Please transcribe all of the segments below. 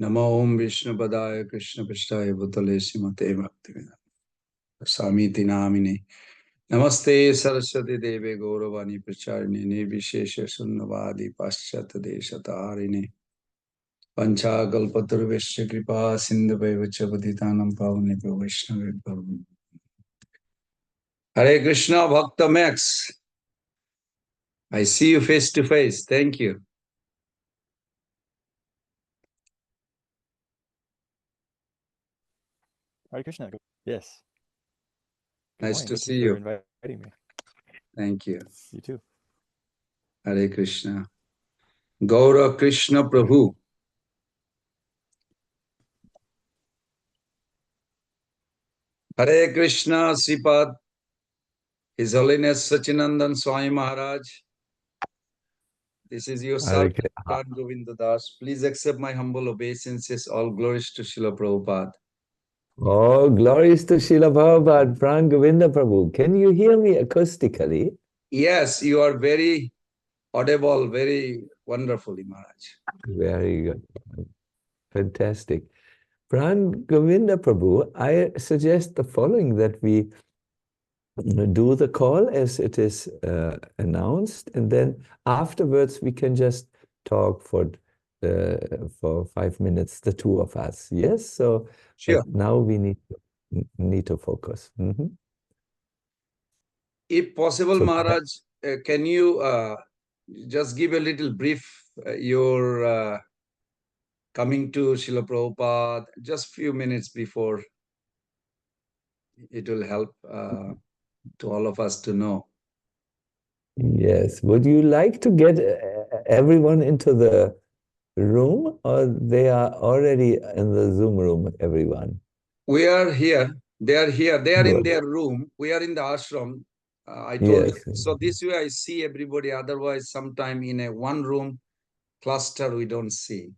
Namo Om Vishnu Padaya Krishna Pishtaya Bhutale Srimate Bhaktivedanta Samiti Namine Namaste Saraswati Deve Gauravani Pracharine Nirvishesha Sunnavadi Paschata Deshatarine Pancha Kalpataruvesya Kripa Sindhavaiva Chavaditanam Pavanebhyo Vaishnavibhyo Hare Krishna Bhakta Max. I see you face to face. Thank you. Hare Krishna. Yes. Nice to see you. Thank you for inviting me. Thank you. You too. Hare Krishna. Gaura Krishna Prabhu. Hare Krishna Sripad. His Holiness Sacinandan Swami Maharaj. This is your son, Govinda Das. Please accept my humble obeisances. All glories to Srila Prabhupada. Oh, glories to Srila Prabhupada, Pran Govinda Prabhu. Can you hear me acoustically? Yes, you are very audible, very wonderfully, Maharaj. Very good. Fantastic. Pran Govinda Prabhu, I suggest the following, that we do the call as it is announced, and then afterwards we can just talk for 5 minutes, the two of us. Yes, so sure. Now we need to focus. If possible, so, Maharaj, can you just give a little brief your coming to Srila Prabhupada, just few minutes before? It will help to all of us to know. Yes. Would you like to get everyone into the room, or they are already in the Zoom room, everyone? We are here. They are here. They are in their room. We are in the ashram. I told you. So this way I see everybody. Otherwise, sometime in a one room cluster, we don't see.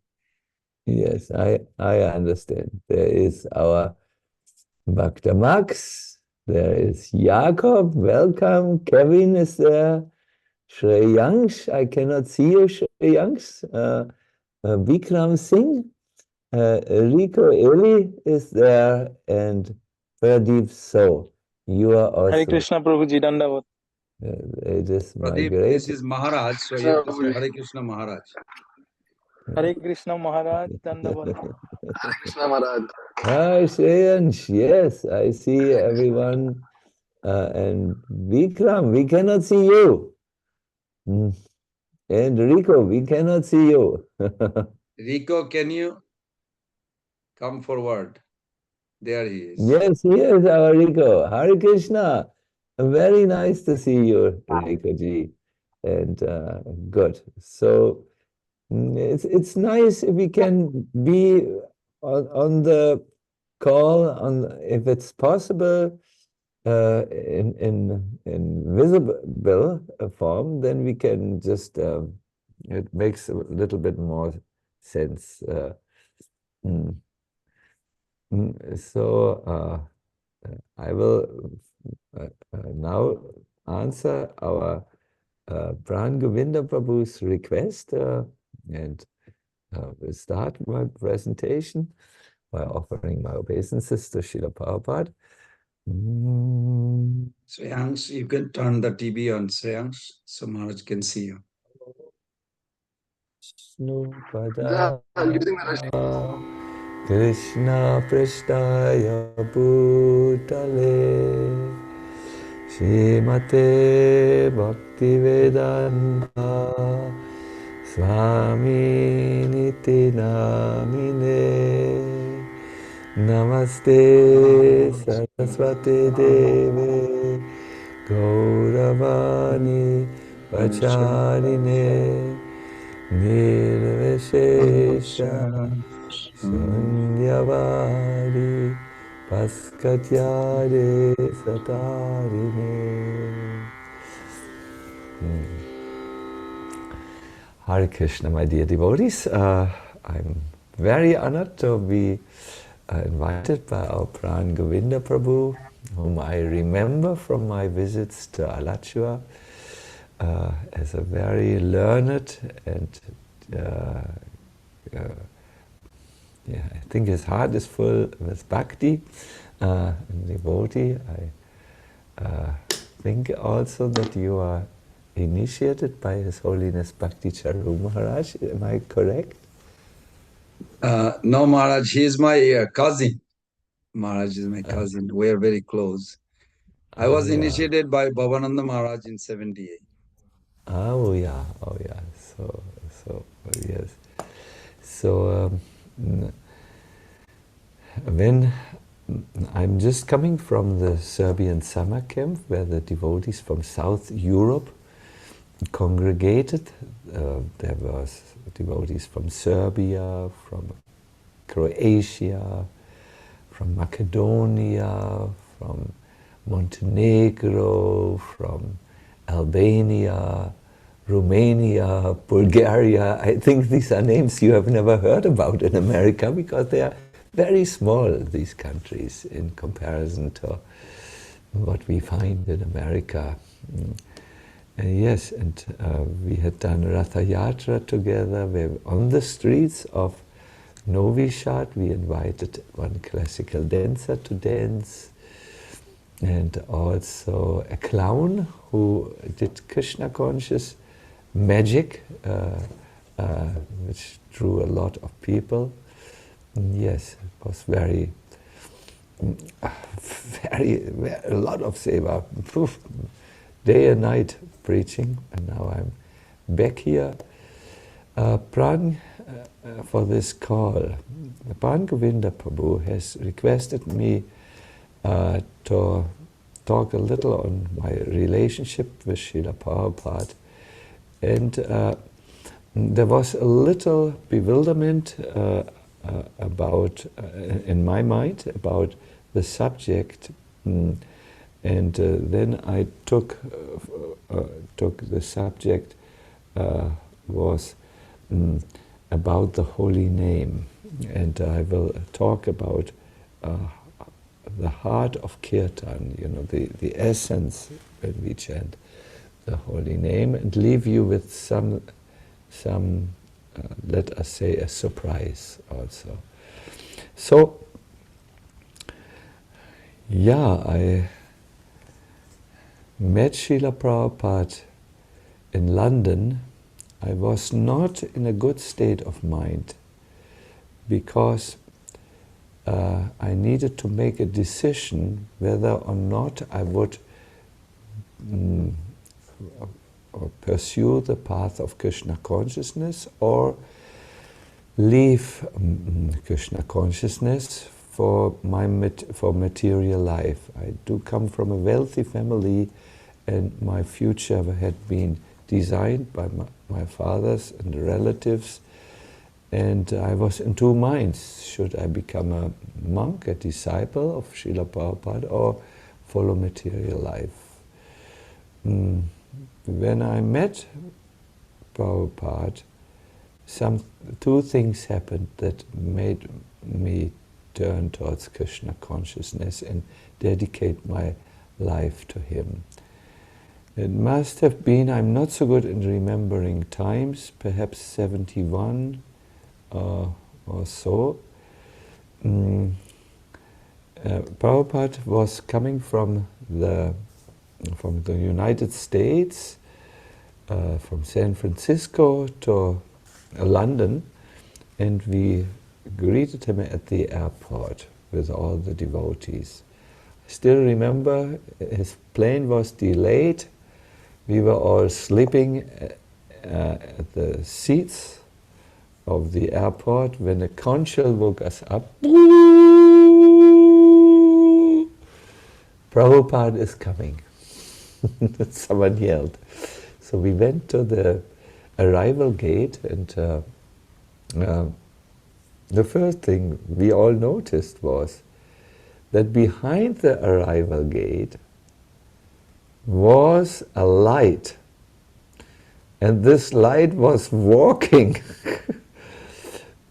Yes, I understand. There is our Bhakta Max. There is Jakob. Welcome. Kevin is there. Shreyansh. I cannot see you, Shreyansh. Vikram Singh. Rico Eli is there, and Pradeep So. You are also. Hare Krishna Prabhuji, Dandavat. It is my Pradeep, great. this is Maharaj, so you have to say Hare Krishna Maharaj. Hare Krishna Maharaj, Dandavat. Hare Krishna Maharaj. Hi, Shreyansh. Yes, I see everyone. And Vikram, we cannot see you. And Rico, we cannot see you. Rico, can you come forward? There he is. Yes, he is our Rico. Hare Krishna. Very nice to see you, Rico ji. And good. So it's nice if we can be on the call, if it's possible, in visible form, then we can just, it makes a little bit more sense. So I will now answer our Pran Govinda Prabhu's request, and will start my presentation by offering my obeisances to Srila Prabhupada. Shreyansh, you can turn the TV on, Shreyansh, so Maharaj can see you. Krishna Prishtaya Bhutale Srimate Bhaktivedanta Swami Niti Namine Namaste Saraswati Deve Gauravani Pacharine Nirvishesha Sunyavari Paskatyare Satarine. Hare Krishna, my dear devotees. I'm very honored to be invited by our Pran Govinda Prabhu, whom I remember from my visits to Alachua as a very learned and Yeah, I think his heart is full with bhakti and devotee. I think also that you are initiated by His Holiness Bhakti Charu Maharaj. Am I correct? No, Maharaj, he is my cousin. Maharaj is my cousin. We are very close. I was initiated by Bhavananda Maharaj in 78. Oh yeah, So yes. So when I'm just coming from the Serbian summer camp where the devotees from South Europe congregated. There was devotees from Serbia, from Croatia, from Macedonia, from Montenegro, from Albania, Romania, Bulgaria. I think these are names you have never heard about in America because they are very small, these countries, in comparison to what we find in America. Yes, and we had done Ratha Yatra together. We were on the streets of Novi Sad. We invited one classical dancer to dance, and also a clown who did Krishna conscious magic, which drew a lot of people. And yes, it was very, a lot of seva, day and night preaching, and now I'm back here. Pran, for this call, Pan Govinda Prabhu has requested me to talk a little on my relationship with Srila Prabhupada, and there was a little bewilderment about, in my mind, about the subject, and then I took the subject was about the holy name, and I will talk about the heart of kirtan, the essence when we chant the holy name, and leave you with some let us say a surprise also. So yeah, I met Srila Prabhupada in London. I was not in a good state of mind because I needed to make a decision whether or not I would pursue the path of Krishna consciousness or leave Krishna consciousness for material life. I do come from a wealthy family, and my future had been designed by my fathers and relatives, and I was in two minds. Should I become a monk, a disciple of Srila Prabhupada, or follow material life? When I met Prabhupada, two things happened that made me turn towards Krishna consciousness and dedicate my life to him. It must have been, I'm not so good in remembering times, perhaps 71 or so. Prabhupada was coming from the United States, from San Francisco to London, and we greeted him at the airport with all the devotees. I still remember his plane was delayed. We were all sleeping at the seats of the airport when a conch woke us up. Prabhupada is coming. Someone yelled. So we went to the arrival gate, and the first thing we all noticed was that behind the arrival gate was a light, and this light was walking.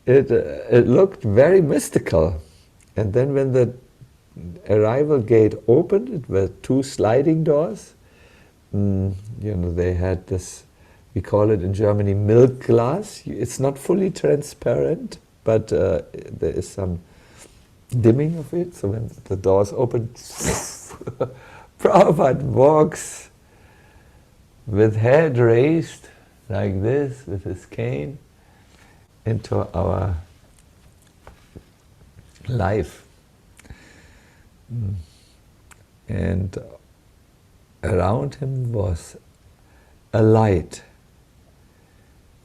It looked very mystical, and then when the arrival gate opened, it were two sliding doors. They had this, we call it in Germany milk glass. It's not fully transparent, but there is some dimming of it. So when the doors open, Prabhupada walks with head raised like this, with his cane, into our life. And around him was a light.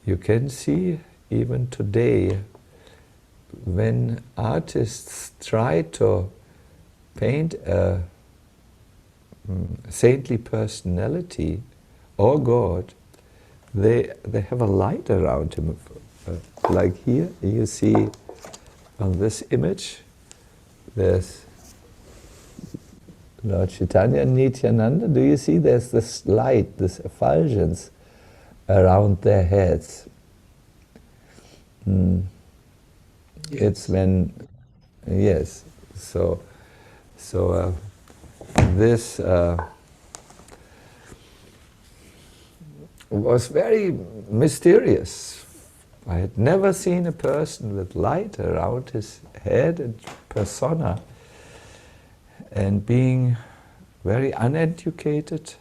You can see even today, when artists try to paint a saintly personality or God, they have a light around him. Like here, you see on this image, there's Lord Chaitanya and Nityananda. Do you see there's this light, this effulgence around their heads? Yes. It's when, yes, so this was very mysterious. I had never seen a person with light around his head and persona, and being very uneducated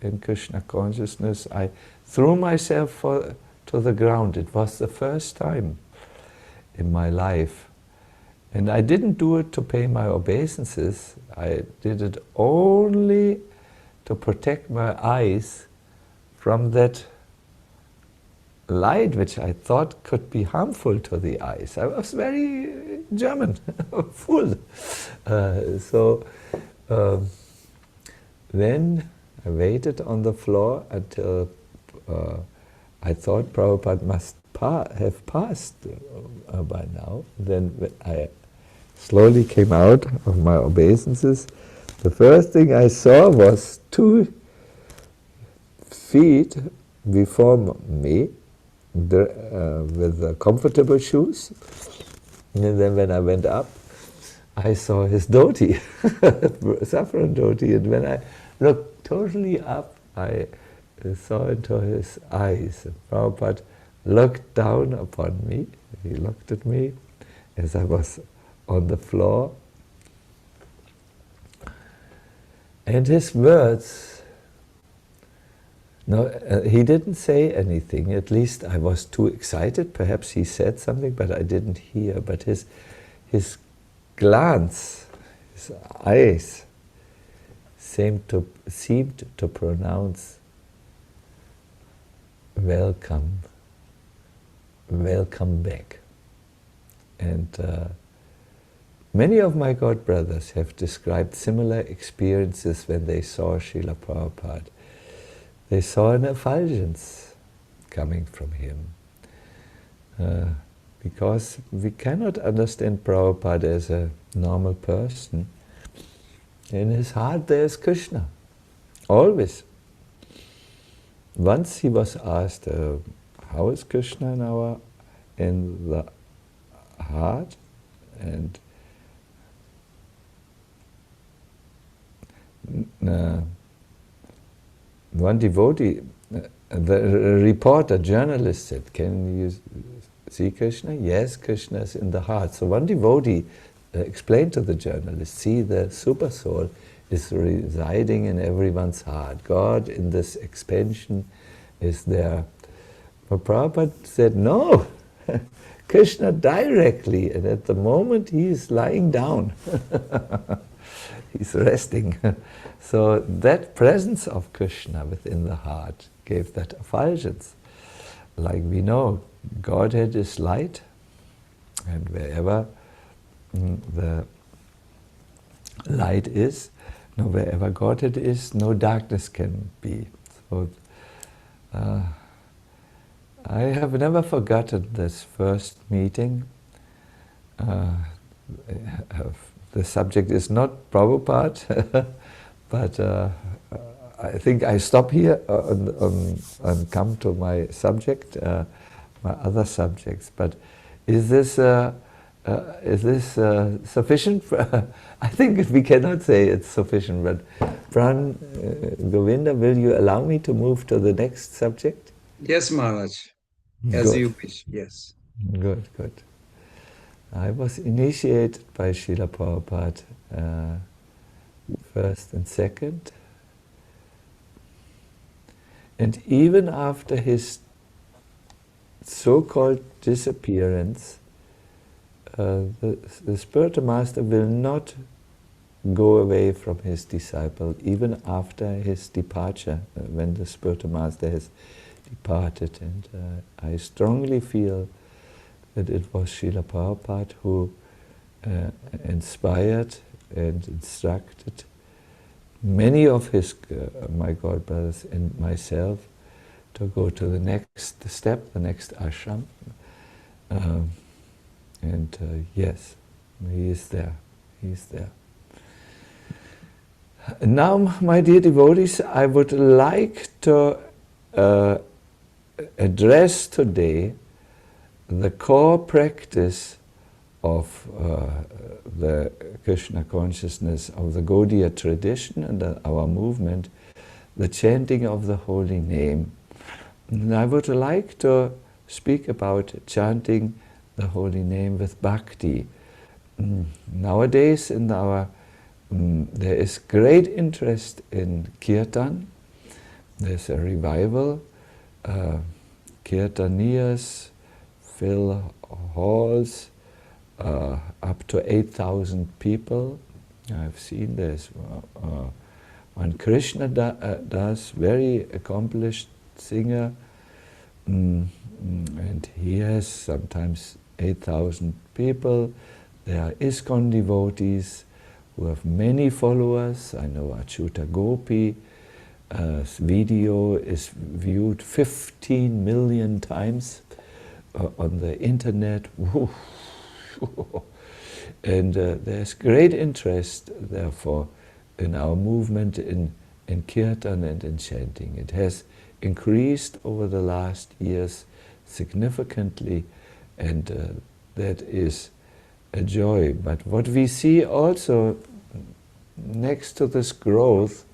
in Krishna consciousness, I threw myself to the ground. It was the first time in my life. And I didn't do it to pay my obeisances. I did it only to protect my eyes from that light which I thought could be harmful to the eyes. I was very German, full. Then I waited on the floor until I thought Prabhupada must have passed by now. Then I slowly came out of my obeisances. The first thing I saw was 2 feet before me with comfortable shoes. And then when I went up, I saw his dhoti, saffron dhoti. And when I looked totally up, I saw into his eyes. And Prabhupada looked down upon me. He looked at me as I was on the floor. And his words, no, he didn't say anything. At least I was too excited. Perhaps he said something, but I didn't hear. But his glance, his eyes seemed to pronounce, welcome, welcome back. And many of my God brothers have described similar experiences when they saw Srila Prabhupada. They saw an effulgence coming from him. Because we cannot understand Prabhupada as a normal person. In his heart there is Krishna, always. Once he was asked, how is Krishna in the heart? And one devotee, the reporter, journalist said, can you see Krishna? Yes, Krishna is in the heart. So one devotee explained to the journalist, see, the super soul is residing in everyone's heart. God in this expansion is there. But Prabhupada said, no, Krishna directly, and at the moment he is lying down. He's resting. So that presence of Krishna within the heart gave that effulgence. Like we know, Godhead is light, and wherever the light is, wherever Godhead is, no darkness can be. So I have never forgotten this first meeting. The subject is not Prabhupada, but I think I stop here and come to my subject, my other subjects. But is this sufficient? I think we cannot say it's sufficient, but Pran, Govinda, will you allow me to move to the next subject? Yes, Maharaj. As you wish, yes. Good, good. I was initiated by Srila Prabhupada first and second. And even after his so-called disappearance, the spiritual master will not go away from his disciple even after his departure, when the spiritual master has departed. And I strongly feel that it was Srila Prabhupada who inspired and instructed many of his, my godbrothers and myself, to go to the next step, the next ashram. Yes, he is there. He is there. Now, my dear devotees, I would like to address today the core practice of the Krishna consciousness, of the Gaudiya tradition and our movement, the chanting of the holy name. And I would like to speak about chanting the holy name with bhakti. Nowadays in our there is great interest in kirtan. There's a revival. Kirtaniyas fill halls, up to 8,000 people. I've seen this. One Krishna Das, very accomplished singer, and he has sometimes 8,000 people. There are Iskcon devotees who have many followers. I know Achyuta Gopi. Video is viewed 15 million times on the internet. And there's great interest, therefore, in our movement in kirtan and in chanting. It has increased over the last years significantly, and that is a joy. But what we see also next to this growth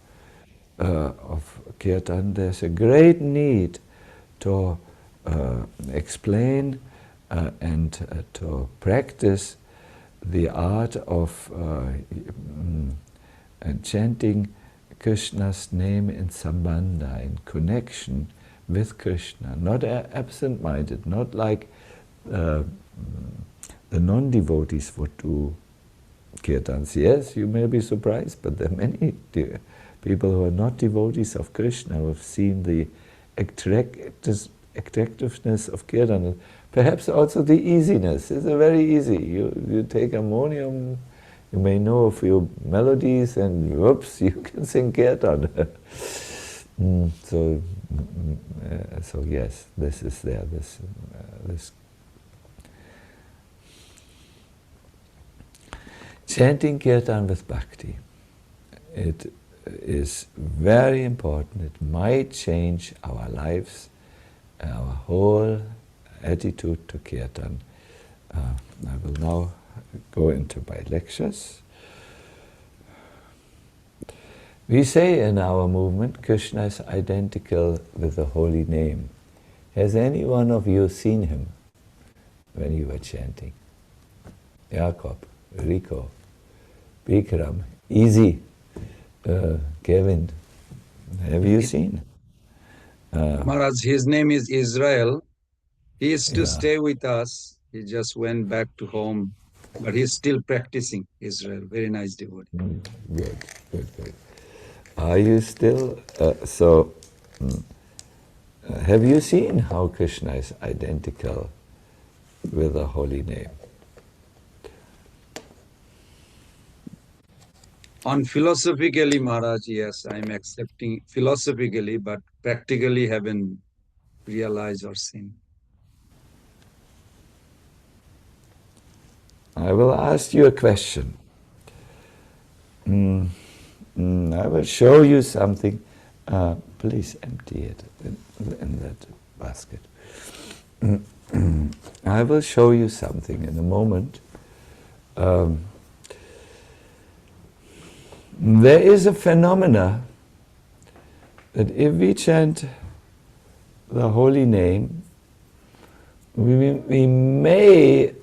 of kirtan, there's a great need to explain and to practice the art of chanting Krishna's name in sambandha, in connection with Krishna, not absent-minded, not like the non-devotees would do kirtans. Yes, you may be surprised, but there are many people who are not devotees of Krishna who have seen the attractiveness of kirtan. Perhaps also the easiness. It's very easy. You take harmonium, you may know a few melodies, and whoops, you can sing kirtan. So yes, this is there. This chanting kirtan with bhakti. It is very important. It might change our lives, our whole attitude to kirtan. I will now go into my lectures. We say in our movement, Krishna is identical with the holy name. Has any one of you seen him when you were chanting? Jakob, Rico, Bikram, Easy, Kevin, have you seen? Maharaj, his name is Israel. He used to stay with us. He just went back to home, but he's still practicing. Israel, very nice devotee. Good. Are you still, have you seen how Krishna is identical with the holy name? On philosophically, Maharaj, yes, I'm accepting philosophically, but practically haven't realized or seen. I will ask you a question. I will show you something. Please empty it in that basket. I will show you something in a moment. There is a phenomena that if we chant the holy name, we may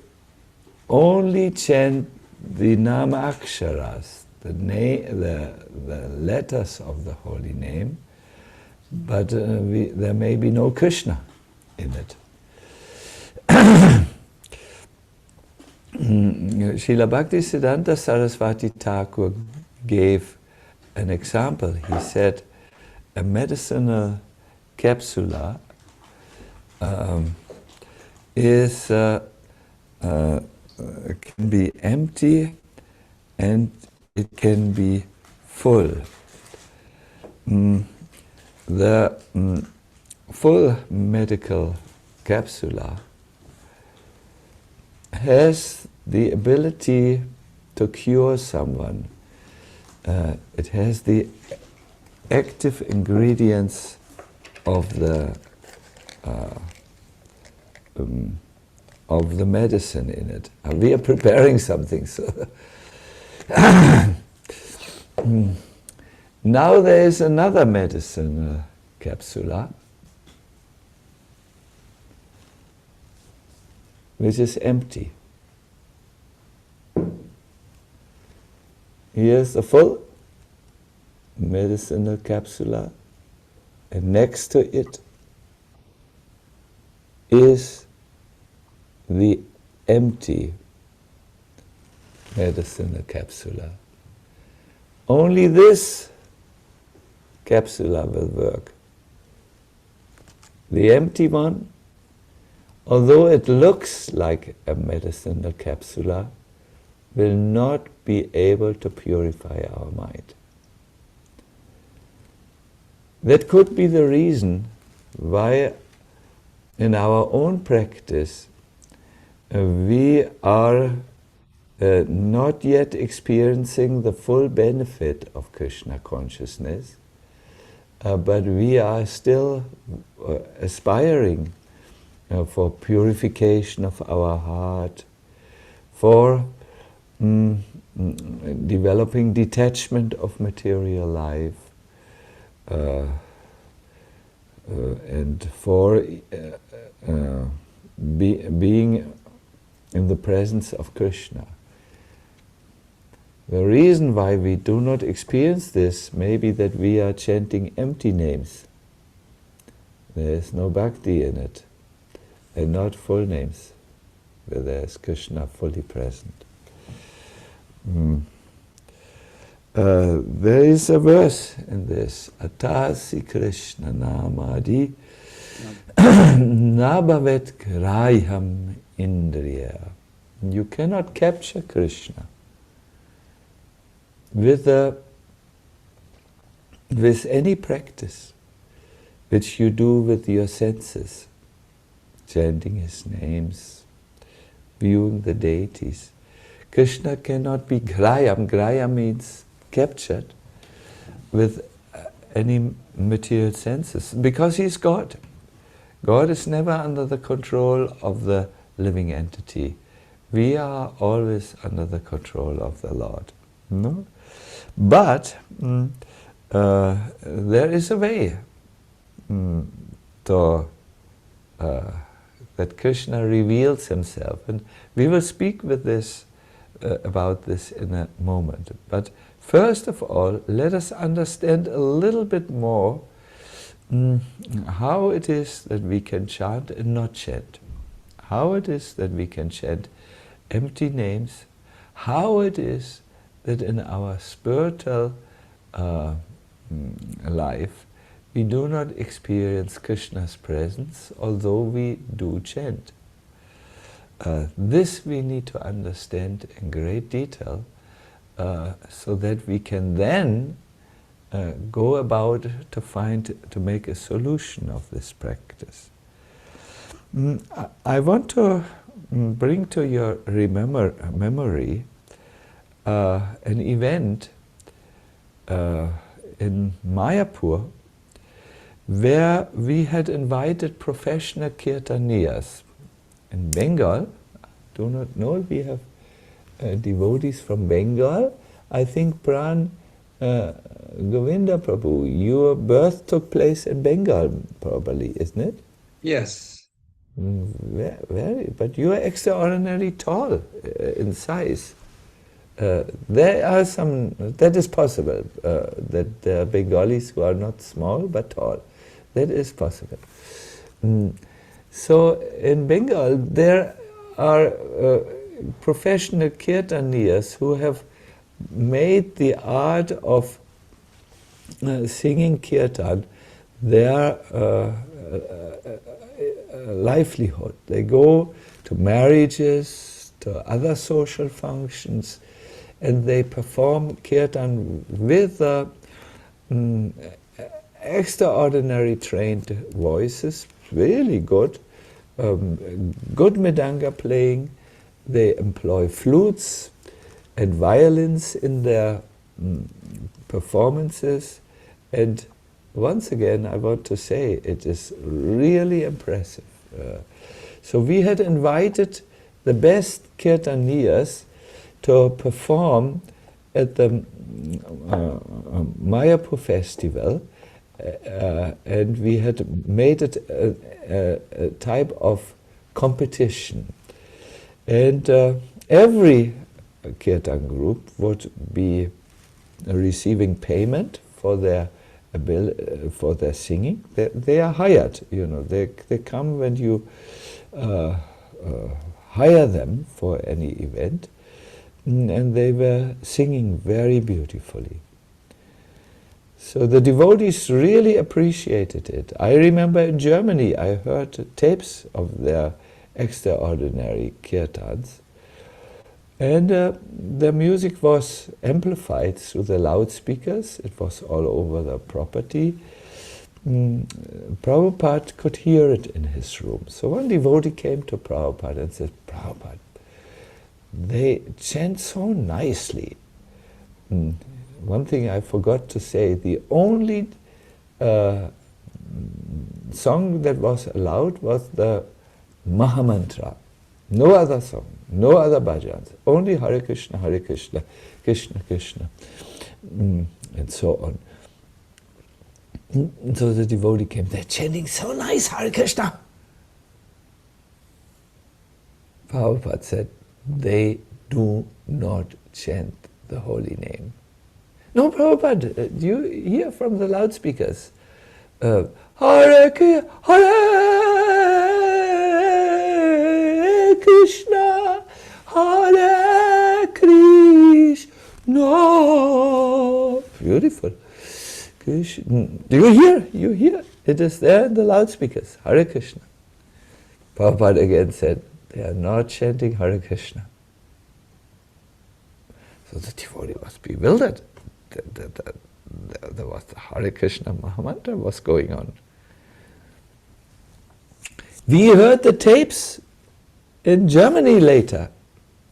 only chant the Nama Aksharas, the letters of the holy name, but there may be no Krishna in it. Srila Bhaktisiddhanta Saraswati Thakur gave an example. He said a medicinal capsula can be empty and it can be full. The full medical capsula has the ability to cure someone. It has the active ingredients of the medicine in it. We are preparing something. So now there is another medicine capsula, which is empty. Here's the full medicinal capsula, and next to it is the empty medicinal capsula. Only this capsula will work. The empty one, although it looks like a medicinal capsula, will not be able to purify our mind. That could be the reason why in our own practice we are not yet experiencing the full benefit of Krishna consciousness, but we are still aspiring for purification of our heart, for developing detachment of material life, and for being in the presence of Krishna. The reason why we do not experience this may be that we are chanting empty names. There is no bhakti in it, and not full names, where there is Krishna fully present. There is a verse in this, Atasi Krishna Namadi Nabhavet Graham Indriya. You cannot capture Krishna with any practice which you do with your senses, chanting his names, viewing the deities. Krishna cannot be graham. Graham means captured with any material senses, because he is God. God is never under the control of the living entity. We are always under the control of the Lord. No? But there is a way that Krishna reveals himself, and we will speak with this about this in a moment. But first of all, let us understand a little bit more how it is that we can chant and not chant, how it is that we can chant empty names, how it is that in our spiritual life we do not experience Krishna's presence, although we do chant. This we need to understand in great detail, so that we can then go about to make a solution of this practice. I want to bring to your memory an event in Mayapur where we had invited professional kirtaniyas. In Bengal, I do not know if we have devotees from Bengal. I think Pran Govinda Prabhu, your birth took place in Bengal, probably, isn't it? Yes. Very, but you are extraordinarily tall in size. There are some, that is possible, that there are Bengalis who are not small but tall. That is possible. So in Bengal there are professional kirtanias who have made the art of singing kirtan their livelihood. They go to marriages, to other social functions, and they perform kirtan with extraordinary trained voices, really good, good mridanga playing. They employ flutes and violins in their performances, and once again I want to say it is really impressive. So we had invited the best kirtaniyas to perform at the Mayapur festival, and we had made it a type of competition, and every kirtan group would be receiving payment for their singing. They are hired, you know. They come when you hire them for any event, and they were singing very beautifully. So the devotees really appreciated it. I remember in Germany I heard tapes of their extraordinary kirtans, and the music was amplified through the loudspeakers. It was all over the property. Prabhupada could hear it in his room. So one devotee came to Prabhupada and said, Prabhupada, they chant so nicely. One thing I forgot to say, the only song that was allowed was the Mahamantra. No other song, no other bhajans, only Hare Krishna, Krishna Krishna, and so on. So the devotee came, they're chanting so nice, Hare Krishna. Prabhupada said, they do not chant the holy name. No, Prabhupada, do you hear from the loudspeakers? Hare Krishna, Hare Krishna. Beautiful. Krishna. Do you hear? You hear? It is there in the loudspeakers. Hare Krishna. Prabhupada again said, they are not chanting Hare Krishna. So the devotee was bewildered. There was the Hare Krishna Mahamantra was going on. We heard the tapes in Germany later.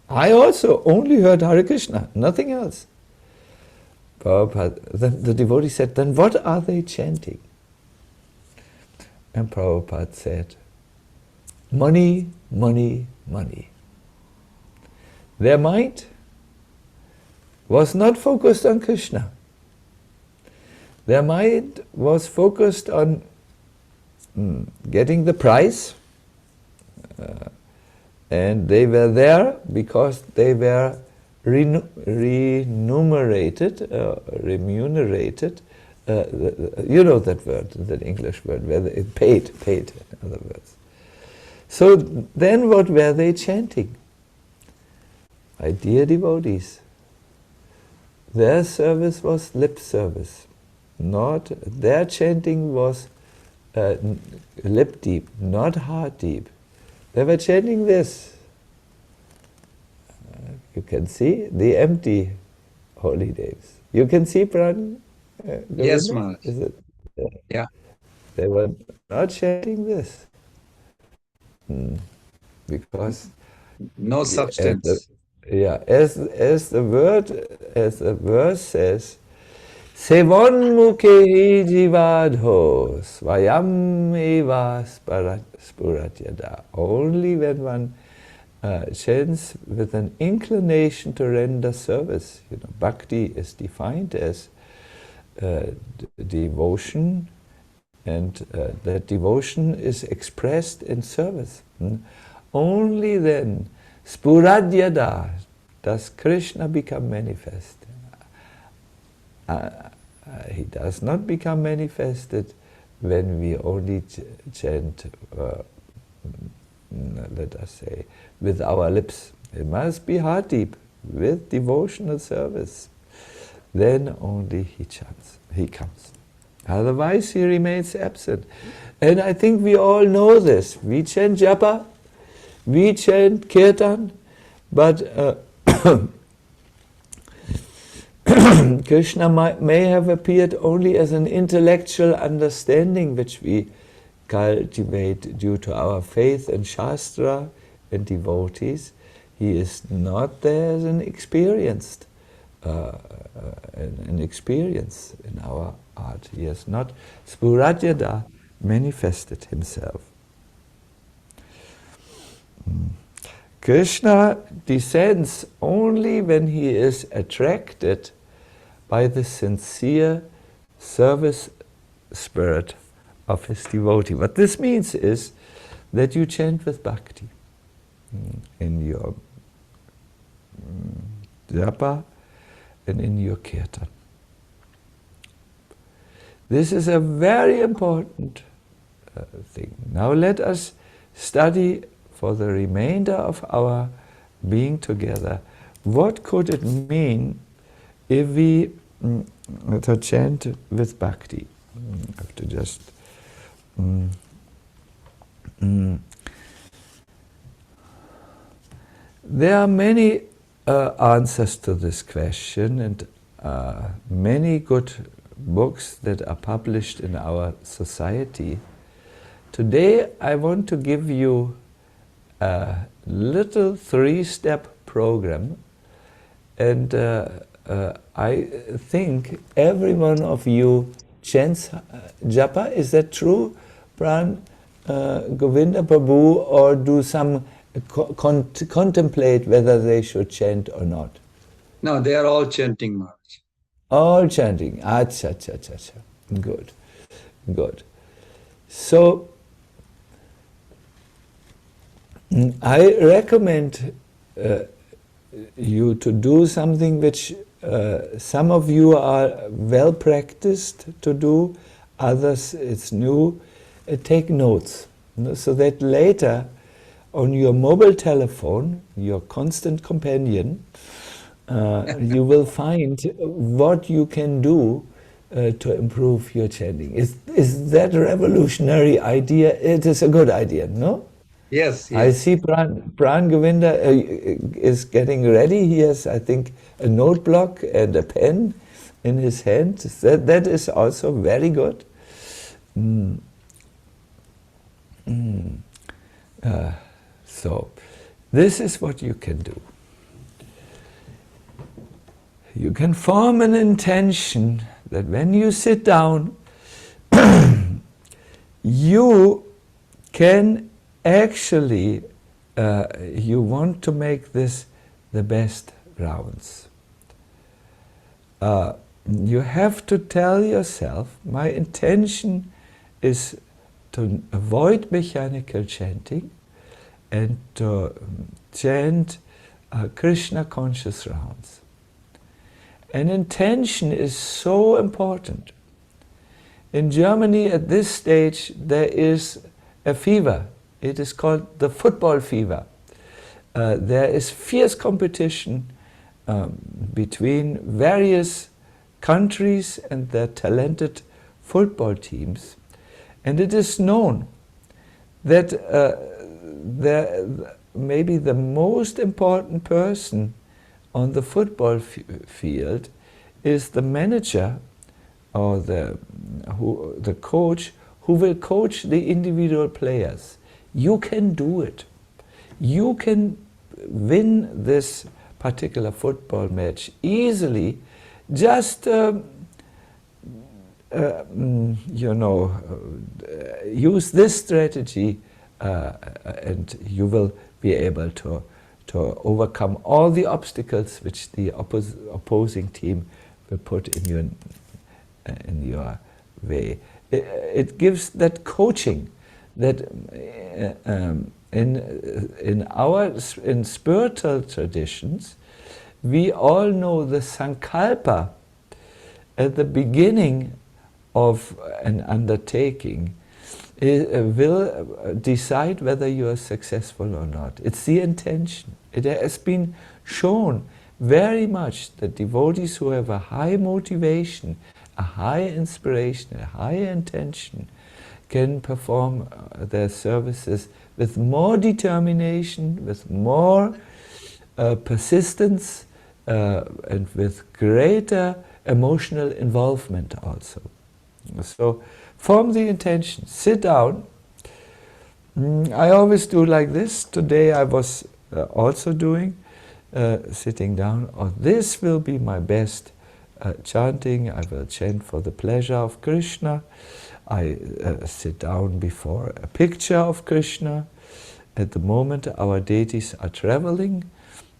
I also only heard Hare Krishna, nothing else. Prabhupada, the devotee said, then what are they chanting? And Prabhupada said, money, money, money. Their mind was not focused on Krishna. Their mind was focused on getting the prize, and they were there because they were remunerated, you know that word, that English word, where they paid, in other words. So then what were they chanting? My dear devotees, their service was lip service. Not, their chanting was lip deep, not heart deep. They were chanting this. You can see the empty holy names. You can see, Pran? Yes, Maharaj. Is it? Yeah. They were not chanting this. Because no substance. As the verse says, Sevon mukhe jivadho svayam eva spuratyada. Only when one chants with an inclination to render service. You know, bhakti is defined as devotion and that devotion is expressed in service. Only then, Spuradyada, does Krishna become manifest. He does not become manifested when we only chant, let us say, with our lips. It must be heart deep, with devotional service. Then only he comes. Otherwise he remains absent. And I think we all know this. We chant japa, we chant kirtan, but Krishna may have appeared only as an intellectual understanding which we cultivate due to our faith in Shastra and devotees. He is not there as an experience in our art. He has not Spuradyada manifested himself. Krishna descends only when he is attracted by the sincere service spirit of his devotee. What this means is that you chant with bhakti in your japa and in your kirtan. This is a very important thing. Now let us study for the remainder of our being together, what could it mean if we to chant with bhakti? I have to just there are many answers to this question, and many good books that are published in our society. Today I want to give you a little 3-step program, and I think every one of you chants japa. Is that true, Pran Govinda Prabhu, or do some contemplate whether they should chant or not? No, they are all chanting, Maharaj. All chanting. Acha, acha, acha, acha. Good, good. So I recommend you to do something which some of you are well practiced to do, others it's new. Take notes, so that later on your mobile telephone, your constant companion, you will find what you can do to improve your chanting. Is that a revolutionary idea? It is a good idea, no? Yes, yes. I see Pran Govinda is getting ready. He has, I think, a note block and a pen in his hand. That is also very good. So, this is what you can do. You can form an intention that when you sit down, you can actually, you want to make this the best rounds. You have to tell yourself, my intention is to avoid mechanical chanting and to chant Krishna conscious rounds. And intention is so important. In Germany at this stage there is a fever. It is called the football fever. There is fierce competition between various countries and their talented football teams. And it is known that maybe the most important person on the football field is the manager or the coach who will coach the individual players. You can do it. You can win this particular football match easily. Just use this strategy and you will be able to overcome all the obstacles which the opposing team will put in your way. it gives that coaching that in spiritual traditions, we all know the sankalpa at the beginning of an undertaking will decide whether you are successful or not. It's the intention. It has been shown very much that devotees who have a high motivation, a high inspiration, a high intention, can perform their services with more determination, with more persistence, and with greater emotional involvement also. So form the intention, sit down. I always do like this. Today I was also doing, sitting down. Oh, this will be my best chanting. I will chant for the pleasure of Krishna. I sit down before a picture of Krishna. At the moment our deities are traveling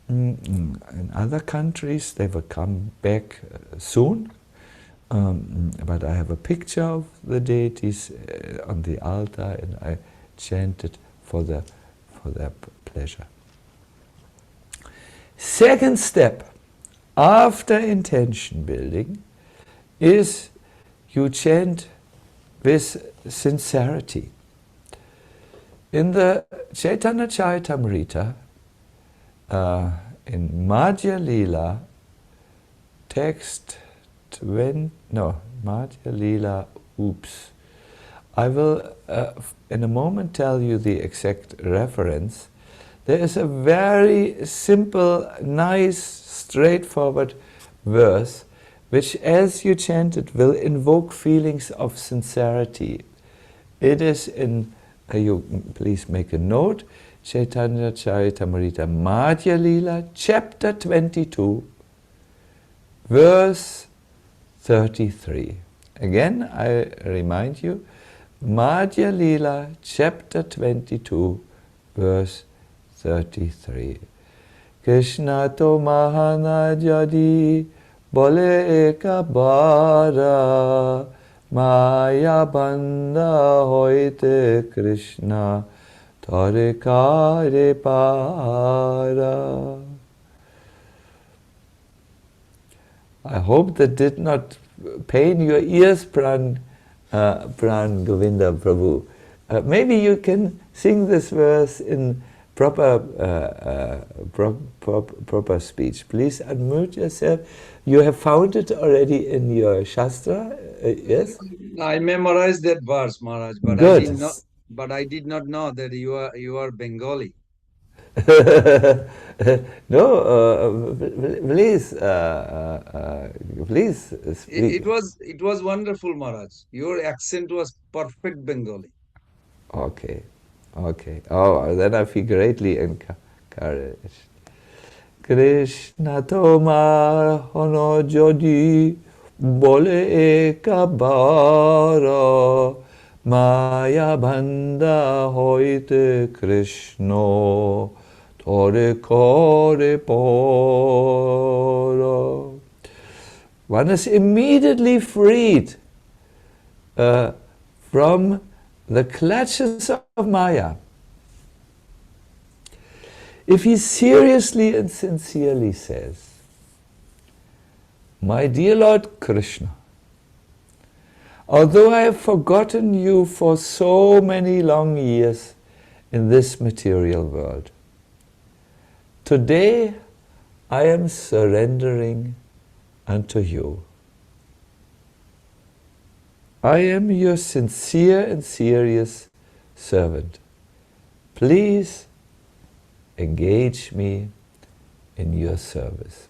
in other countries. They will come back soon. But I have a picture of the deities on the altar, and I chant it for their pleasure. Second step after intention building is you chant with sincerity. In the Chaitanya Charitamrita, in Madhya Lila, text Madhya Lila, I will in a moment tell you the exact reference. There is a very simple, nice, straightforward verse which, as you chant it, will invoke feelings of sincerity. It is in, you please make a note, Chaitanya Charitamrita, Madhya Lila, chapter 22, verse 33. Again, I remind you, Madhya Lila, chapter 22, verse 33. Krishna to mahana jadi bole eka bara maya banda hoite Krishna tare kare para. I hope that did not pain your ears, Pran Govinda Prabhu. Maybe you can sing this verse in proper speech. Please unmute yourself. You have found it already in your Shastra, yes? I memorized that verse, Maharaj, but Good. I did not know that you are Bengali. No, please speak. It was wonderful, Maharaj. Your accent was perfect Bengali. Okay. Oh, then I feel greatly encouraged. Krishna tomar hono jodi bole ekabara maya banda hoite Krishna tore kore pora. One is immediately freed from the clutches of Maya. If he seriously and sincerely says, my dear Lord Krishna, although I have forgotten you for so many long years in this material world, today I am surrendering unto you. I am your sincere and serious servant. Please engage me in your service.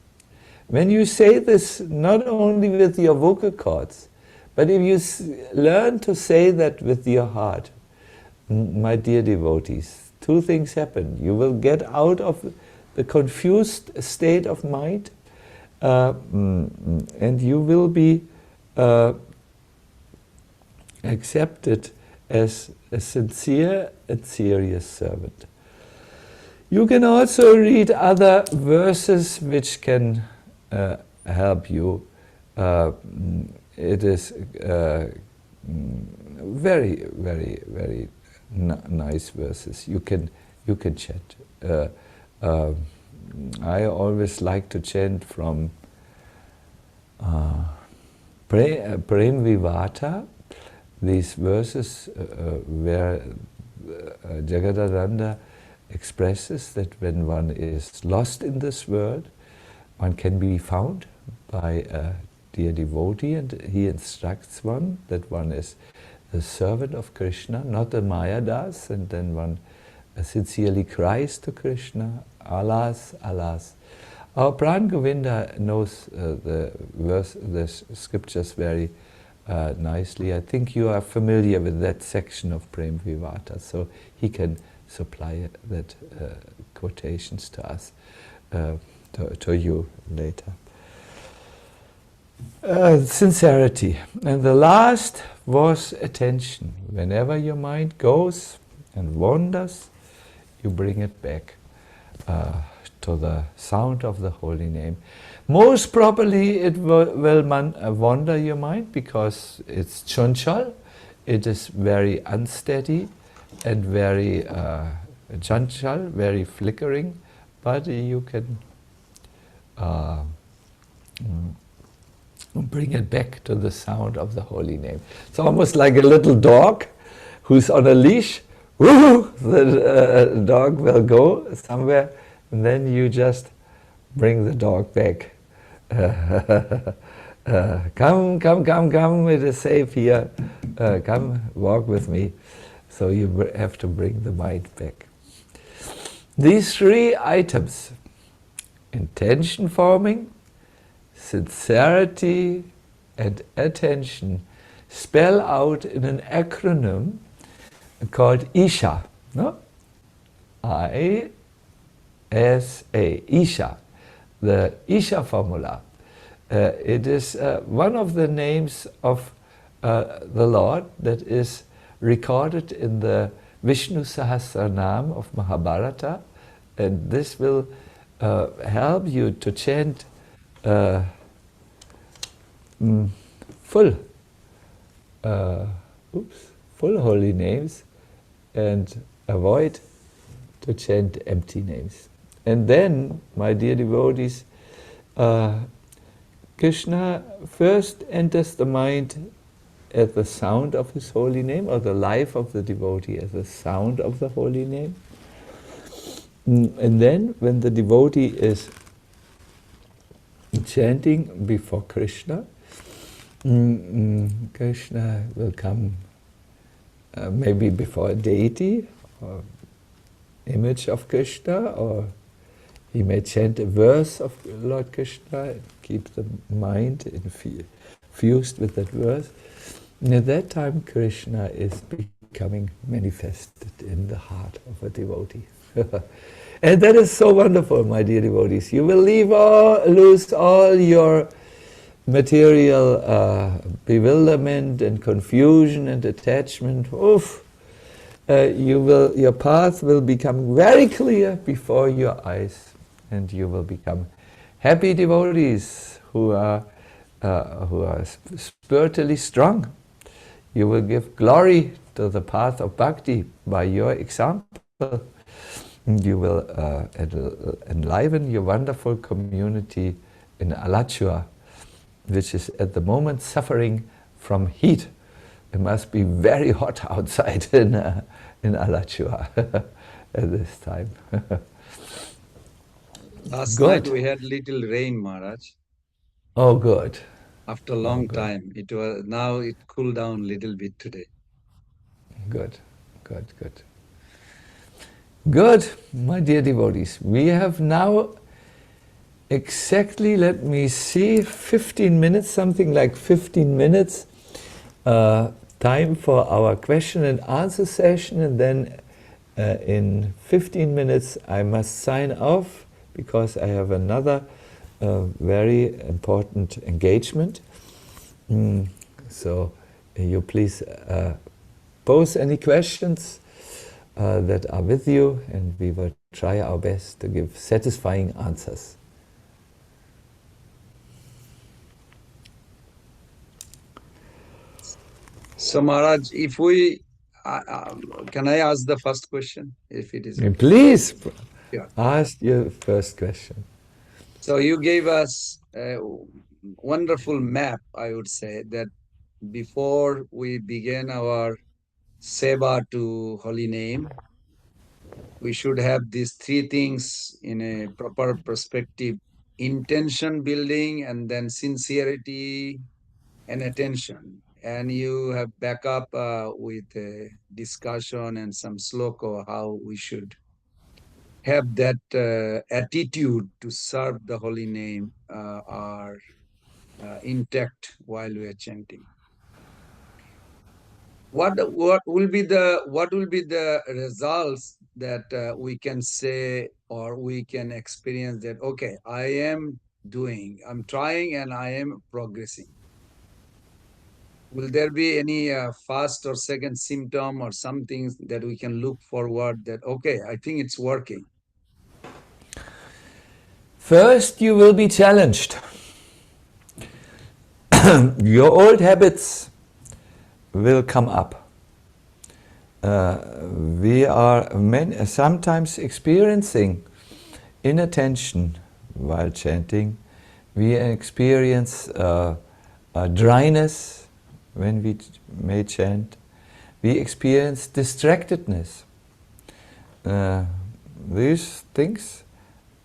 When you say this not only with your vocal cords, but if you learn to say that with your heart, my dear devotees, two things happen. You will get out of the confused state of mind, and you will be accepted as a sincere and serious servant. You can also read other verses which can help you. It is very, very, very nice verses. You can chant. I always like to chant from Prem Vivata, these verses where Jagadananda expresses that when one is lost in this world, one can be found by a dear devotee, and he instructs one that one is the servant of Krishna, not a Mayadas, and then one sincerely cries to Krishna, alas, alas. Our Pran Govinda knows the scriptures very nicely. I think you are familiar with that section of Prem Vivata, so he can supply that quotations to us, to you later. Sincerity. And the last was attention. Whenever your mind goes and wanders, you bring it back to the sound of the holy name. Most probably it will wander your mind because it's chunchal, it is very unsteady and very chanchal, very flickering, but you can bring it back to the sound of the holy name. It's almost like a little dog who's on a leash. Woo! The dog will go somewhere, and then you just bring the dog back. Come, it is safe here. Come, walk with me. So you have to bring the mind back. These three items, intention forming, sincerity, and attention, spell out in an acronym called Isha. No? I-S-A, Isha. The Isha formula. It is one of the names of the Lord that is recorded in the Vishnu Sahasranam of Mahabharata, and this will help you to chant full holy names and avoid to chant empty names. And then, my dear devotees, Krishna first enters the mind at the sound of his holy name, or the life of the devotee as the sound of the holy name. And then, when the devotee is chanting before Krishna, Krishna will come maybe before a deity or image of Krishna, or he may chant a verse of Lord Krishna and keep the mind infused with that verse. And at that time, Krishna is becoming manifested in the heart of a devotee. And that is so wonderful, my dear devotees. You will lose all your material bewilderment and confusion and attachment. Your path will become very clear before your eyes, and you will become happy devotees who are spiritually strong. You will give glory to the path of bhakti by your example. You will enliven your wonderful community in Alachua, which is at the moment suffering from heat. It must be very hot outside in Alachua at this time. Last night we had little rain, Maharaj. Oh, good. After a long time, now it cooled down a little bit today. Good, my dear devotees. We have now exactly, let me see, 15 minutes, something like 15 minutes time for our question and answer session, and then in 15 minutes I must sign off because I have another very important engagement. So you please pose any questions that are with you, and we will try our best to give satisfying answers. So Maharaj, if we, can I ask the first question, if it is okay? Please Yeah. ask your first question. So you gave us a wonderful map, I would say, that before we begin our seva to holy name, we should have these three things in a proper perspective: intention building, and then sincerity and attention. And you have backup with a discussion and some sloka how we should have that attitude to serve the holy name are intact while we are chanting. What will be the results that we can say or we can experience that, okay, I'm trying and I am progressing? Will there be any first or second symptom or something that we can look forward that, okay, I think it's working? First, you will be challenged. Your old habits will come up. We are sometimes experiencing inattention while chanting. We experience dryness when we may chant. We experience distractedness. These things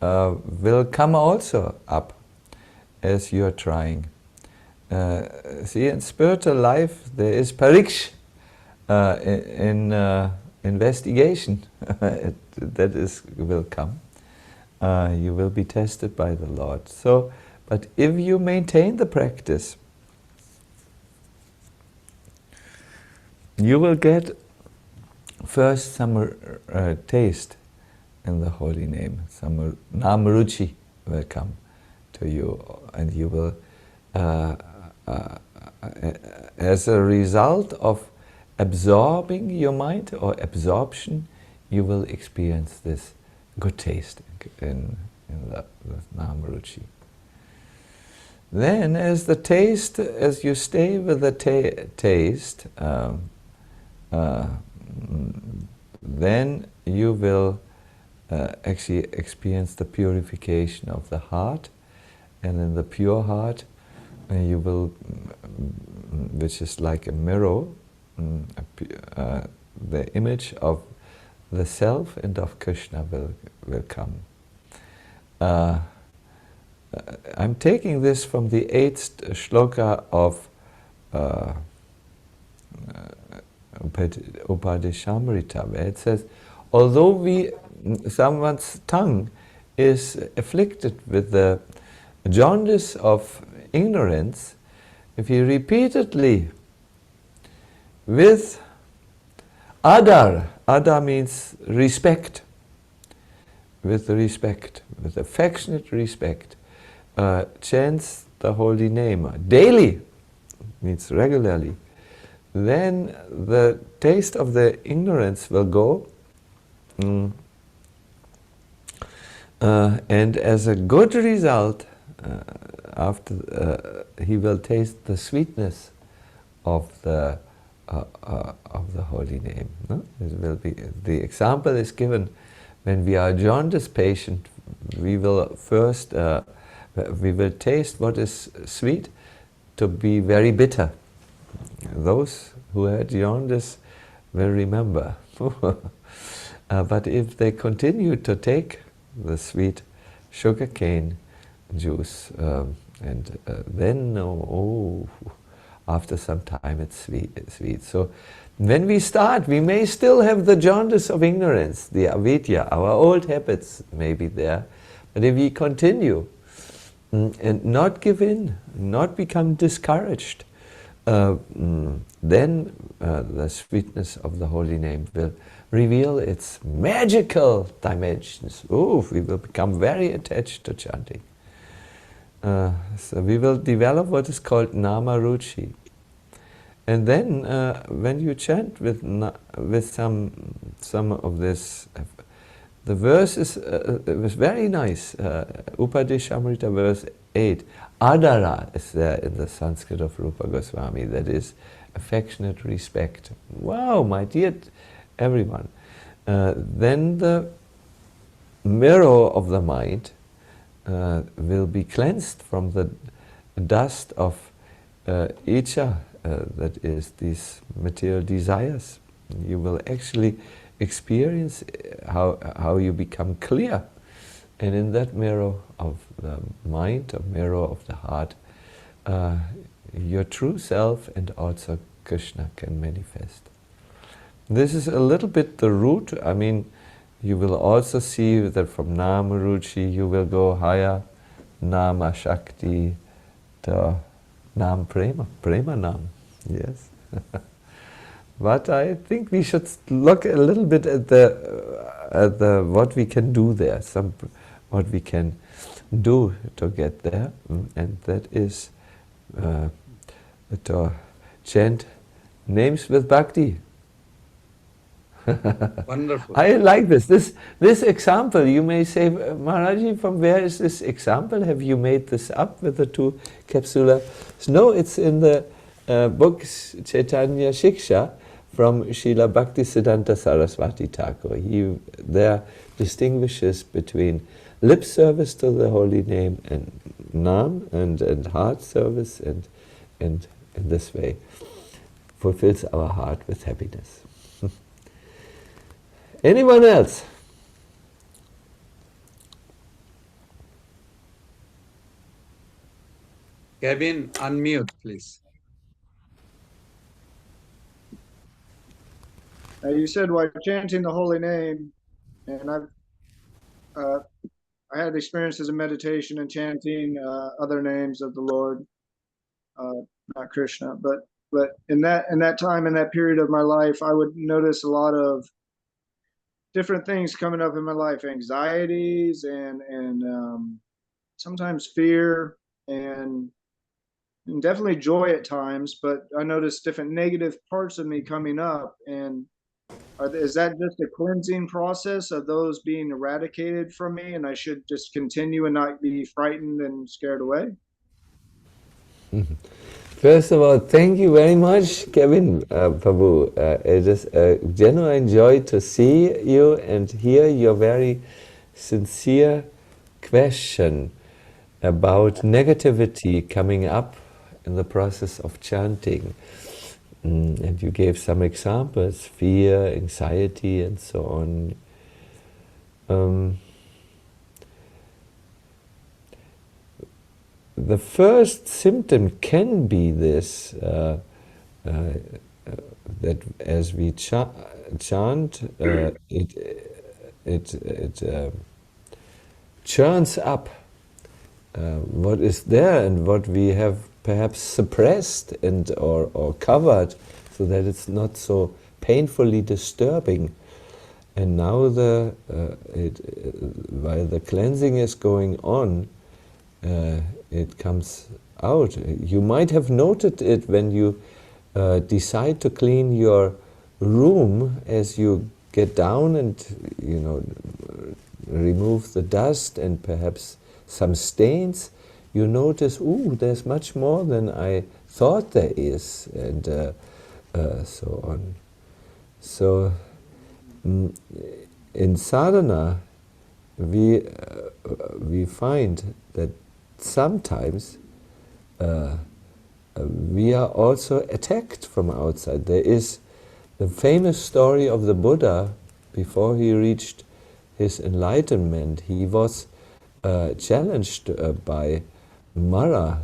will come also up as you are trying. See, in spiritual life there is pariksha in investigation. That will come. You will be tested by the Lord. So, but if you maintain the practice, you will get first some taste in the holy name. Some namruchi will come to you, and you will, as a result of absorbing your mind or absorption, you will experience this good taste in the namruchi. Then, as you stay with the taste, then you will actually experience the purification of the heart, and in the pure heart you will, which is like a mirror, the image of the self and of Krishna will come. I'm taking this from the 8th shloka of Upadeshamrita, where it says, although someone's tongue is afflicted with the jaundice of ignorance, if he repeatedly with adar means respect, with affectionate respect, chants the holy name daily, means regularly, then the taste of the ignorance will go, and as a good result, he will taste the sweetness of the holy name. No? The example is given when we are a jaundice patient. We will first taste what is sweet to be very bitter. Those who had jaundice will remember. But if they continue to take the sweet sugarcane juice, then after some time it's sweet. So when we start, we may still have the jaundice of ignorance, the avidya, our old habits may be there. But if we continue and not give in, not become discouraged, then the sweetness of the holy name will reveal its magical dimensions. We will become very attached to chanting. So we will develop what is called namaruchi. And then when you chant with some of this, the verse was very nice. Upadeshamrita verse 8. Adara is there in the Sanskrit of Rupa Goswami. That is affectionate respect. Wow, my dear everyone. Then the mirror of the mind will be cleansed from the dust of icha, that is these material desires. You will actually experience how you become clear. And in that mirror of the mind, or mirror of the heart, your true self and also Krishna can manifest. This is a little bit the root. I mean, you will also see that from Nama Ruchi you will go higher, Nama Shakti, to Nam Prema, Prema Nam, yes. But I think we should look a little bit at the what we can do there, what we can do to get there, and that is to chant names with bhakti. Wonderful. I like this. This example, you may say, Maharaji, from where is this example? Have you made this up with the two capsulas? No, it's in the books Chaitanya Shiksha from Srila Bhaktisiddhanta Saraswati Thakur. He there distinguishes between lip service to the holy name and Nam and heart service, and in this way fulfills our heart with happiness. Anyone else? Kevin, unmute, please. You said while chanting the holy name, and I had experiences in meditation and chanting other names of the Lord, not Krishna, but in that time, in that period of my life, I would notice a lot of different things coming up in my life, anxieties and sometimes fear and definitely joy at times, but I noticed different negative parts of me coming up. And is that just a cleansing process of those being eradicated from me, and I should just continue and not be frightened and scared away? First of all, thank you very much, Kevin Prabhu. It is a genuine joy to see you and hear your very sincere question about negativity coming up in the process of chanting. And you gave some examples, fear, anxiety, and so on. The first symptom can be this, that as we chant, it churns up what is there and what we have perhaps suppressed and or covered, so that it's not so painfully disturbing. And now while the cleansing is going on, it comes out. You might have noted it when you decide to clean your room, as you get down and remove the dust and perhaps some stains. You notice, ooh, there's much more than I thought there is, and so on. So in sadhana, we find that sometimes we are also attacked from outside. There is the famous story of the Buddha. Before he reached his enlightenment, he was challenged by Mara,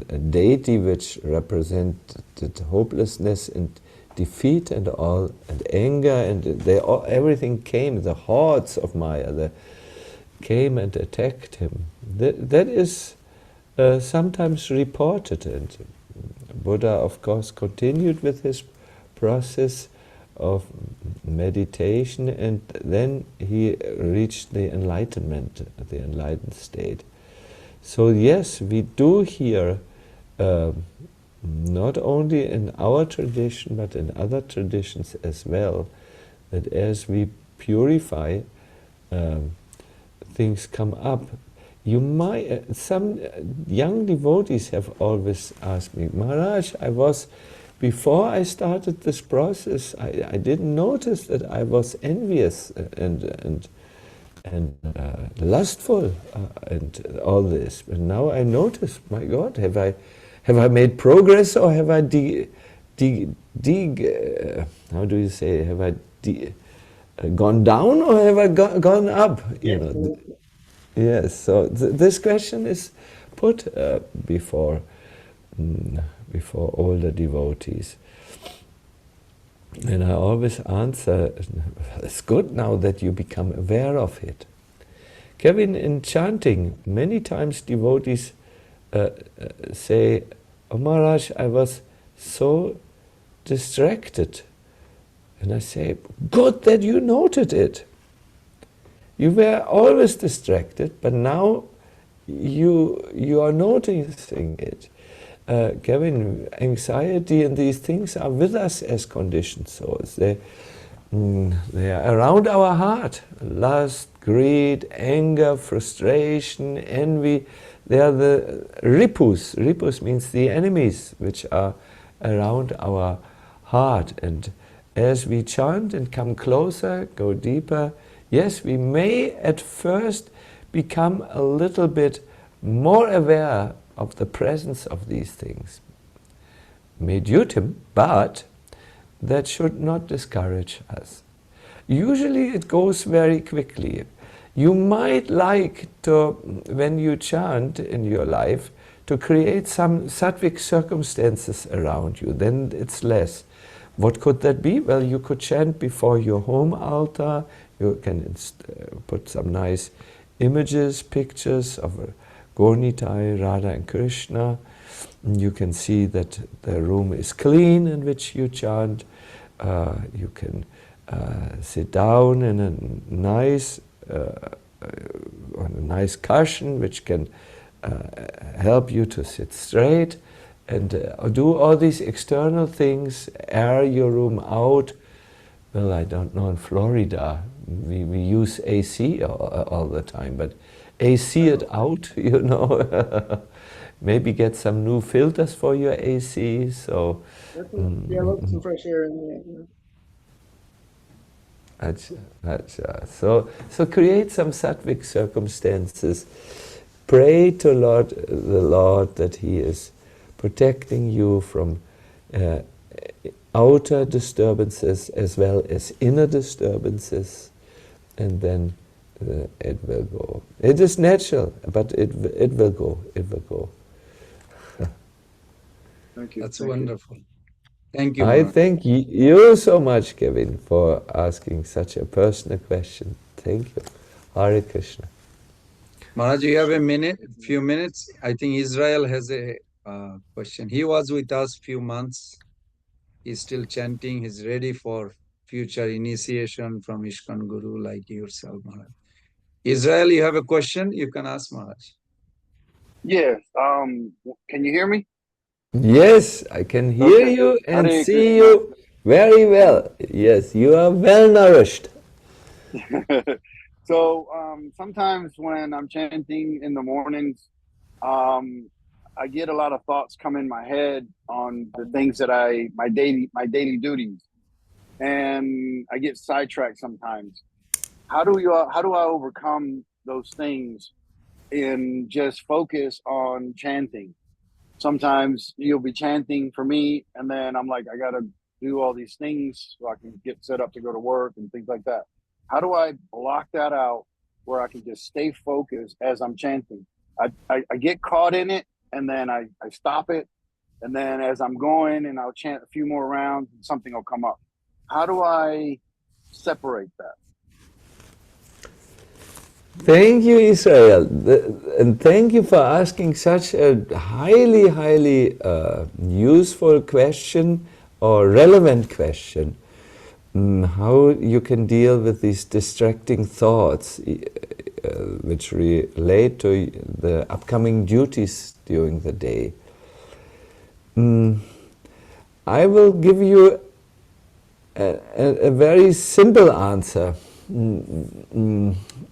a deity which represented hopelessness and defeat and all, and anger, and everything came, the hordes of Maya, came and attacked him. That is sometimes reported, and Buddha, of course, continued with his process of meditation, and then he reached the enlightenment, the enlightened state. So yes, we do hear, not only in our tradition, but in other traditions as well, that as we purify, things come up. you might, some young devotees have always asked me, Maharaj, before I started this process, I didn't notice that I was envious and lustful and all this. But now I notice, my God, have I made progress, or have I how do you say? Have I gone down, or have I gone up? You know. Yes. So this question is put before older devotees. And I always answer, it's good now that you become aware of it. Kevin, in chanting, many times devotees say, oh Maharaj, I was so distracted. And I say, good that you noted it. You were always distracted, but now you are noticing it. Kevin, anxiety and these things are with us as conditioned souls. They are around our heart. Lust, greed, anger, frustration, envy. They are the ripus. Ripus means the enemies which are around our heart. And as we chant and come closer, go deeper, yes, we may at first become a little bit more aware of the presence of these things. Mediutim, but that should not discourage us. Usually it goes very quickly. You might like to, when you chant in your life, to create some sattvic circumstances around you, then it's less. What could that be? Well, you could chant before your home altar, you can put some nice images, pictures of Gornitai, Radha and Krishna. You can see that the room is clean in which you chant. You can sit down in a nice cushion which can help you to sit straight, and do all these external things, air your room out. Well, I don't know, in Florida we use AC all the time, but AC it out, you know. Maybe get some new filters for your AC. So yeah, let some fresh air in there. So create some sattvic circumstances. Pray to the Lord that He is protecting you from outer disturbances as well as inner disturbances, and then it will go. It is natural, but it will go. It will go. Thank you. That's wonderful. Thank you, I Maharaj. thank you so much, Kevin, for asking such a personal question. Thank you. Hare Krishna. Maharaj, you have few minutes. I think Israel has a question. He was with us few months. He's still chanting. He's ready for future initiation from Iskcon Guru like yourself, Maharaj. Israel, you have a question? You can ask Maharaj. Yes. Can you hear me? Yes, I can hear Okay. you and Hare see Krishna. you very well. Yes, you are well nourished. So sometimes when I'm chanting in the mornings, I get a lot of thoughts come in my head on the things that my daily duties, and I get sidetracked sometimes. How do I overcome those things and just focus on chanting? Sometimes you'll be chanting for me, and then I'm like, I gotta do all these things so I can get set up to go to work and things like that. How do I block that out where I can just stay focused as I'm chanting? I get caught in it, and then I stop it, and then as I'm going and I'll chant a few more rounds and something will come up. How do I separate that? Thank you, Israel, and thank you for asking such a highly useful question or relevant question. How you can deal with these distracting thoughts which relate to the upcoming duties during the day. I will give you a very simple answer.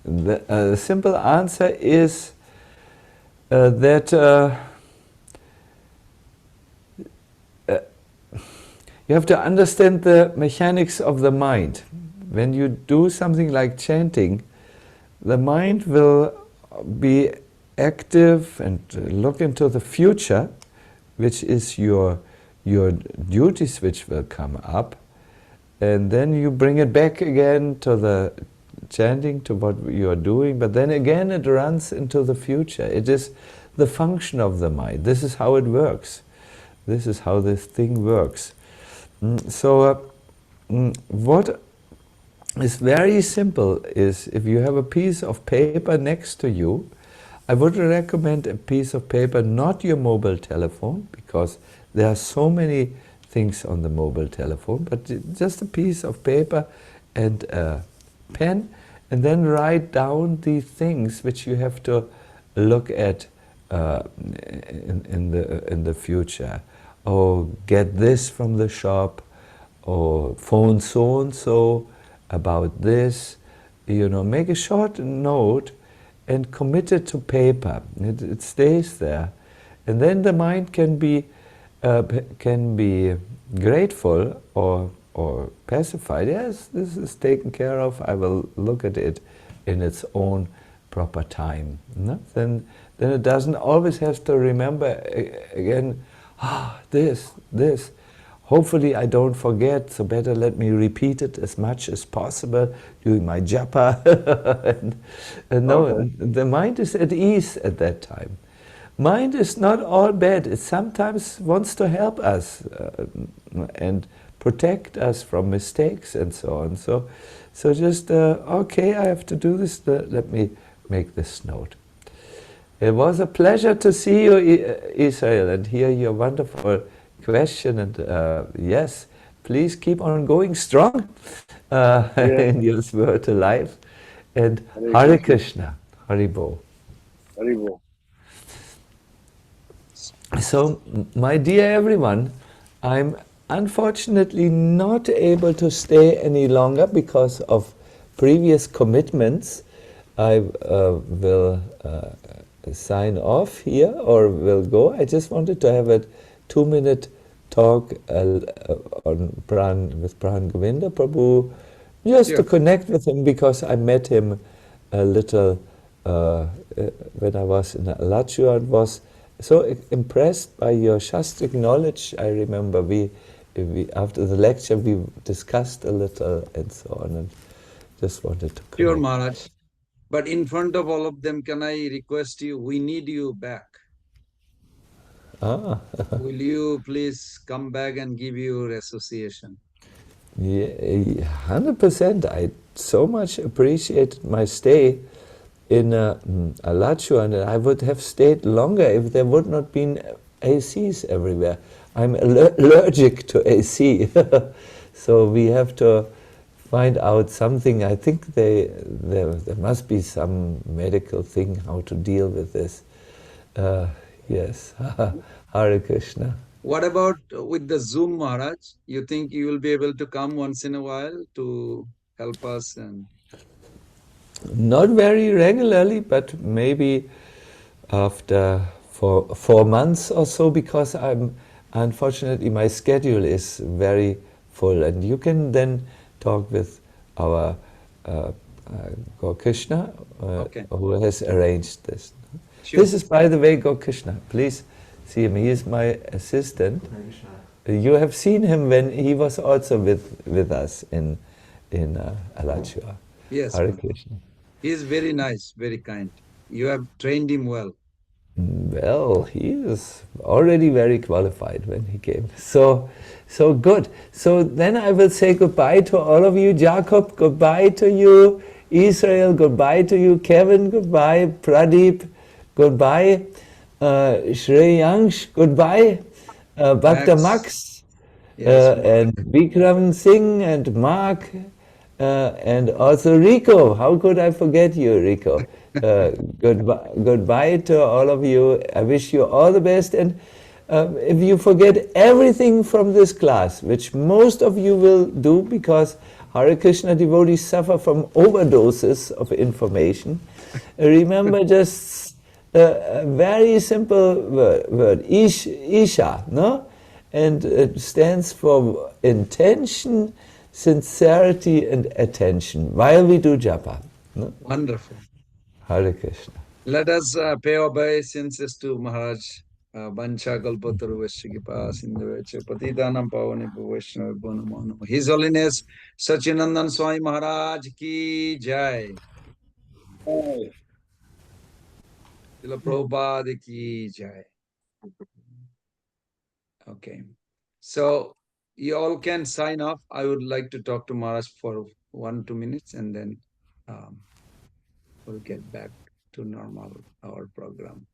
The simple answer is that you have to understand the mechanics of the mind. When you do something like chanting, the mind will be active and look into the future, which is your duties which will come up, and then you bring it back again to the chanting, to what you are doing, but then again it runs into the future. It is the function of the mind. This is how it works. This is how this thing works. What is very simple is, if you have a piece of paper next to you, I would recommend a piece of paper, not your mobile telephone, because there are so many things on the mobile telephone, but just a piece of paper and a pen, and then write down the things which you have to look at in the future. Or get this from the shop, or phone so and so about this. You know, make a short note and commit it to paper. It stays there, and then the mind can be grateful or pacified. Yes, this is taken care of. I will look at it in its own proper time. No? Then it doesn't always have to remember again. This. Hopefully I don't forget, so better let me repeat it as much as possible during my japa. No, the mind is at ease at that time. Mind is not all bad. It sometimes wants to help us and protect us from mistakes and so on. So just, okay, I have to do this, let me make this note. It was a pleasure to see you, Israel, and hear your wonderful question. And yes, please keep on going strong in your spiritual life. And Hare Krishna, Hare Bo. Hare Bo. So, my dear everyone, I'm unfortunately not able to stay any longer because of previous commitments. I will sign off here or will go. I just wanted to have a 2-minute talk on with Pran Govinda Prabhu, just to connect with him, because I met him a little when I was in Alachua and was so impressed by your Shastric knowledge. I remember we after the lecture we discussed a little and so on, and just wanted to connect. Sure, Maharaj. But in front of all of them, can I request you, we need you back. Will you please come back and give your association? Yeah, 100%. I so much appreciated my stay in Alachua, and I would have stayed longer if there would not been ACs everywhere. I'm allergic to AC, so we have to find out something. I think there must be some medical thing how to deal with this. Yes, Hare Krishna. What about with the Zoom, Maharaj? You think you will be able to come once in a while to help us? And not very regularly, but maybe after 4 months or so, because unfortunately my schedule is very full, and you can then talk with our Krishna, who has arranged this. Sure. This is, by the way, Krishna. Please see him. He is my assistant. You have seen him when he was also with us in Alachua. Yes. Hare Krishna. He is very nice, very kind. You have trained him well. Well, he is already very qualified when he came. So good. So then I will say goodbye to all of you. Jacob, goodbye to you. Israel, goodbye to you. Kevin, goodbye. Pradeep, goodbye. Shreyansh, goodbye. Bhakta Max, and Vikram Singh, and Mark, and also Rico. How could I forget you, Rico? Goodbye to all of you. I wish you all the best. And if you forget everything from this class, which most of you will do, because Hare Krishna devotees suffer from overdoses of information, remember just a very simple word, Isha, no? And it stands for intention, sincerity, and attention while we do japa. No? Wonderful. Hare Krishna. Let us pay obeisances to Maharaj. Bancha kalpataru vashikipa sindhuvecha patidanam pavane vaishnavi namo namo. His Holiness Sacinandan Swami Maharaj ki jai. Srila Prabhupada ki jai. Okay. So you all can sign off. I would like to talk to Maharaj for 1-2 minutes and then we'll get back to normal, our program.